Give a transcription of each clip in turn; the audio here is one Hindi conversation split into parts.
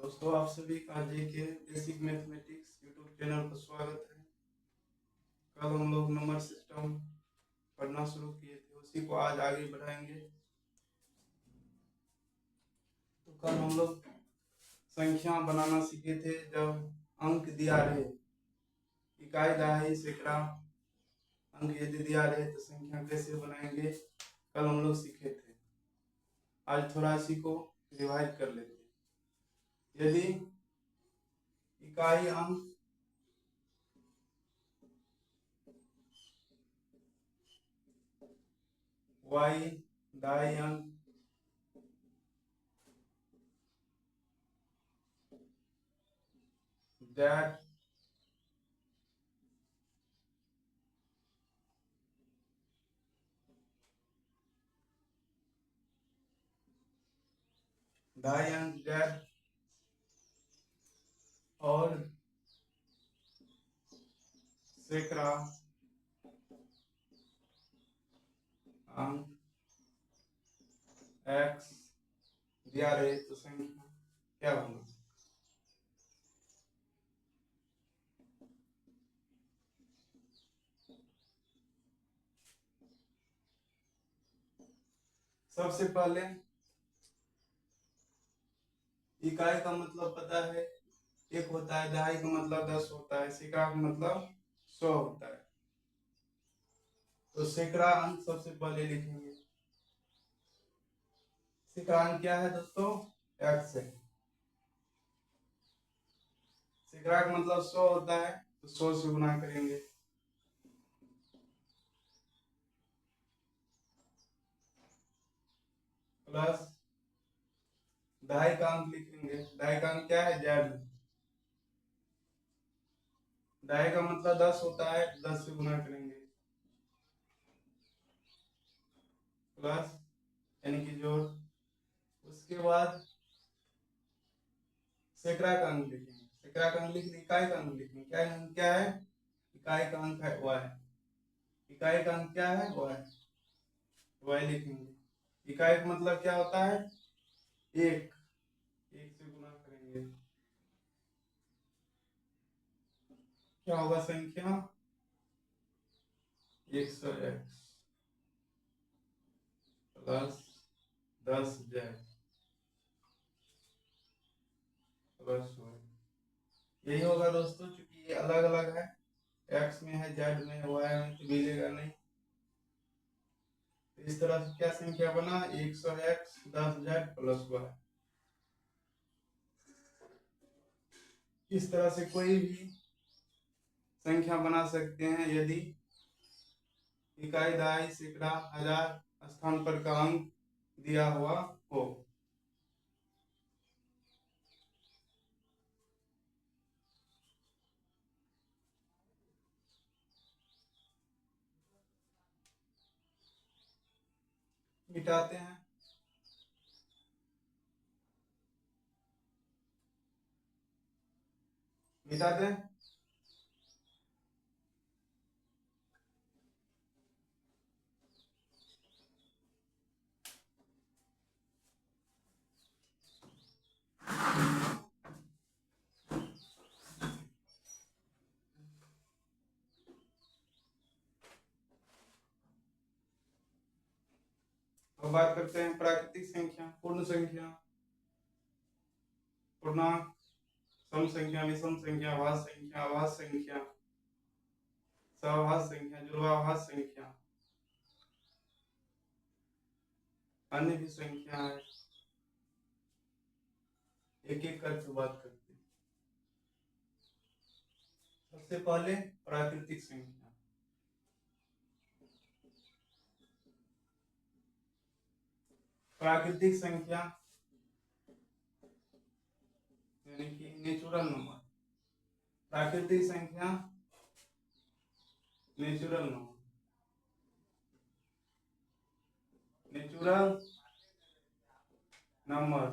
दोस्तों, आप सभी का जे के बेसिक मैथमेटिक्स यूट्यूब चैनल पर स्वागत है। कल हम लोग नंबर सिस्टम पढ़ना शुरू किए थे, उसी को आज आगे बढ़ाएंगे। तो कल हम लोग संख्या बनाना सीखे थे। जब अंक दिया रहे, इकाई, दहाई, सैकड़ा अंक यदि दिया रहे तो संख्या कैसे बनाएंगे, कल हम लोग सीखे थे। आज थोड़ा इसी को रिवाइज कर लेते हैं। यदि इकाई अंक y, दाई अंक z, दाई अंक z और सैकड़ा अंक x दिया रहे तो संख्या क्या होगा। सबसे पहले इकाई का मतलब पता है, एक होता है। दहाई का मतलब 10 होता है। सैकड़ा का मतलब 100 होता है। तो सैकड़ा अंक सबसे पहले लिखेंगे। सैकड़ा अंक क्या है दोस्तों? x है। सैकड़ा का मतलब 100 होता है, तो 100 से गुना करेंगे। प्लस दहाई का अंक लिखेंगे। दहाई का अंक क्या है? z। दहाई का मतलब 10 होता है, 10 से गुना करेंगे। प्लस यानी कि जोड़। उसके बाद सैकड़ा का अंक लिखेंगे। सैकड़ा का अंक लिख, इकाई का अंक लिखेंगे। क्या अंक क्या है? इकाई का अंक है y। इकाई का अंक क्या है? y लिखेंगे। इकाई का मतलब क्या होता है? एक। एक से गुना करेंगे, क्या होगा? संख्या 100x plus 10z plus y। यही होगा दोस्तों, चूंकि ये अलग अलग है, x में है, z में है, y में, तो मिलेगा नहीं। तो इस तरह से क्या संख्या बना? 100x 10z plus y। इस तरह से कोई भी संख्या बना सकते हैं यदि इकाई, दहाई, सैकड़ा, हजार स्थान पर का अंक दिया हुआ हो। मिटाते हैं। मिटाते हैं। अब बात करते हैं प्राकृतिक संख्या, पूर्ण संख्या, पूर्णांक, सम संख्या, विषम संख्या, भाज्य संख्या, अभाज्य संख्या, सहभाज्य संख्या, जुड़वाभाज्य संख्या, अन्य भी संख्या है। एक एक करके बात करते हैं। सबसे पहले प्राकृतिक संख्या। प्राकृतिक संख्या यानी कि नेचुरल नंबर। प्राकृतिक संख्या नेचुरल नंबर। नेचुरल नंबर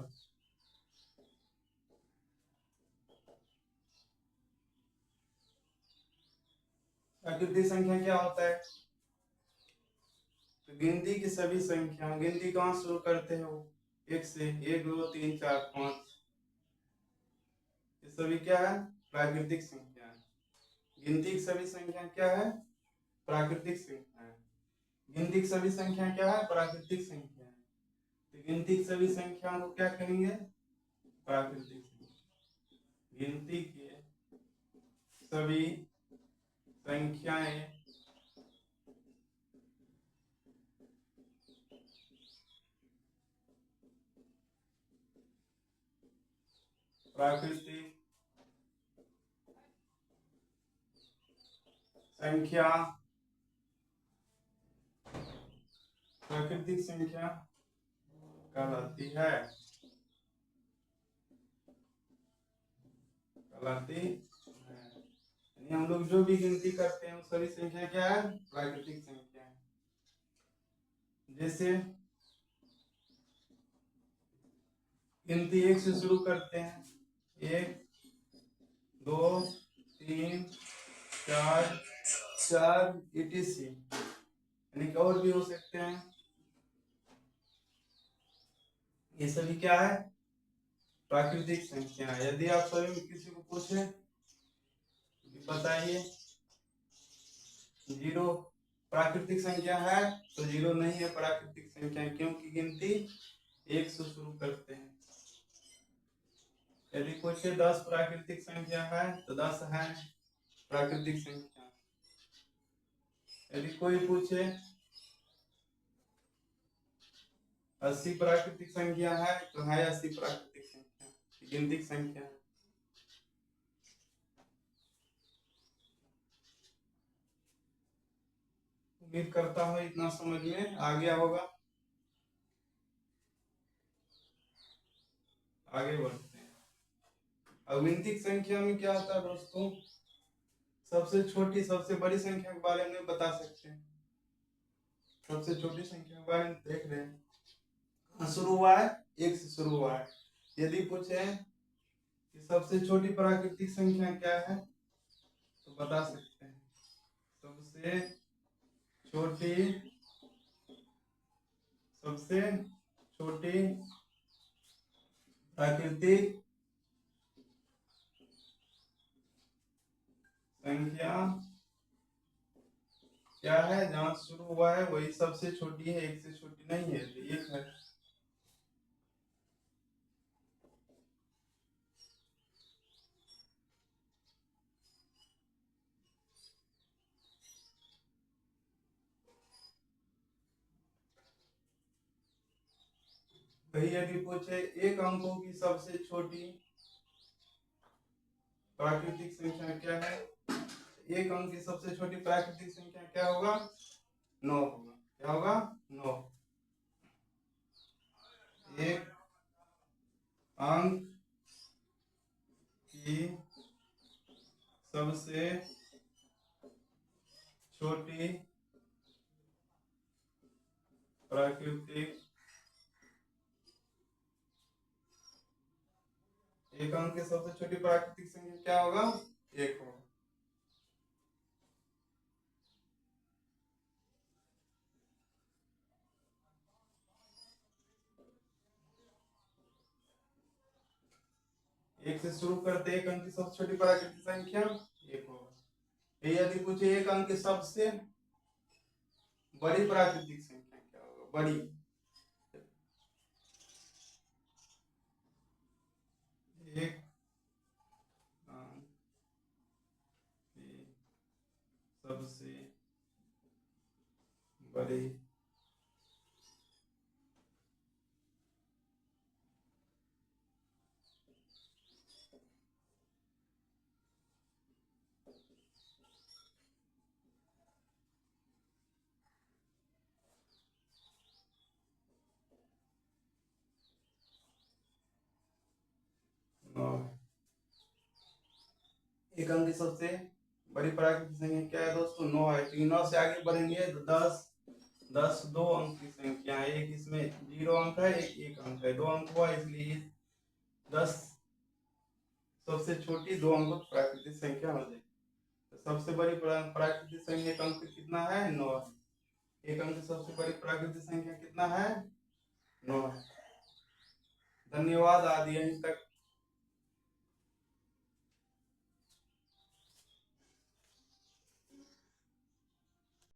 प्राकृतिक संख्या क्या होता है? तो गिनती की सभी संख्या, गिनती कहाँ शुरू करते हो? एक से। 1 2 3 4 5। ये सभी क्या है? प्राकृतिक संख्या है। गिनती की सभी संख्या क्या है? प्राकृतिक संख्या है। गिनती की सभी संख्या क्या है? प्राकृतिक संख्या है। तो गिनती की सभी संख्याओं को क्या कहेंगे? प्राकृतिक संख्या। गिनती के सभी संख्याएं प्राकृतिक संख्या प्राकृतिक संख्या कहलाती है। कहलाती है। यानी हम लोग जो भी गिनती करते हैं वो सभी संख्या क्या है? प्राकृतिक संख्या है। जैसे गिनती 1 से शुरू करते हैं, 1 2 3 4 4 etc, यानी कि और भी हो सकते हैं। ये सभी क्या है? प्राकृतिक संख्या है। यदि आप सभी में किसी को पूछे बताइए 0 प्राकृतिक संख्या है, तो 0 नहीं है प्राकृतिक संख्या, क्योंकि गिनती 1 से शुरू करते हैं। यदि पूछे 10 प्राकृतिक संख्या है, तो 10 है प्राकृतिक संख्या। यदि कोई पूछे 80 प्राकृतिक संख्या है, तो है 80 प्राकृतिक संख्या, गिनती संख्या है। उम्मीद करता हूँ इतना समझ में आ गया होगा। आगे बढ़ते हैं। अब गिनती संख्या में क्या होता है दोस्तों? सबसे छोटी सबसे बड़ी संख्या के बारे में बता सकते हैं। सबसे छोटी संख्या के बारे में देख रहे हैं। शुरू हुआ है 1 से शुरू हुआ है। यदि पूछे कि सबसे छोटी प्राकृतिक संख्या क्या है, तो बता सकते हैं सबसे छोटी प्राकृतिक संख्या क्या है? जहां शुरू हुआ है वही सबसे छोटी है, 1 से छोटी नहीं है, तो 1 है। वही यदि पूछे एक अंकों की सबसे छोटी प्राकृतिक संख्या क्या है, एक अंक की सबसे छोटी प्राकृतिक संख्या क्या होगा? 9 होगा। क्या होगा? 9। एक अंक की सबसे छोटी प्राकृतिक एक अंक की सबसे छोटी प्राकृतिक संख्या क्या होगा? 1 होगा। एक से शुरू करते एक अंक की सबसे छोटी प्राकृतिक संख्या 1 होगा। यदि पूछे एक अंक की सबसे बड़ी प्राकृतिक संख्या क्या होगा? बड़ी एक अंक की सबसे बड़ी एक अंक की सबसे बड़ी प्राकृतिक संख्या क्या है दोस्तों? 9 है। तो 9 से आगे बढ़ेंगे तो 10 दो अंक की संख्या है। एक इसमें 0 अंक है, एक अंक है, 2 अंक हुआ, इसलिए 10 सबसे छोटी 2 अंक प्राकृतिक संख्या हो जाएगी। तो सबसे बड़ी प्राकृतिक संख्या एक अंक कितना है? 9 है। एक अंक की सबसे बड़ी प्राकृतिक संख्या कितना है? 9 है। धन्यवाद। आदि यहीं तक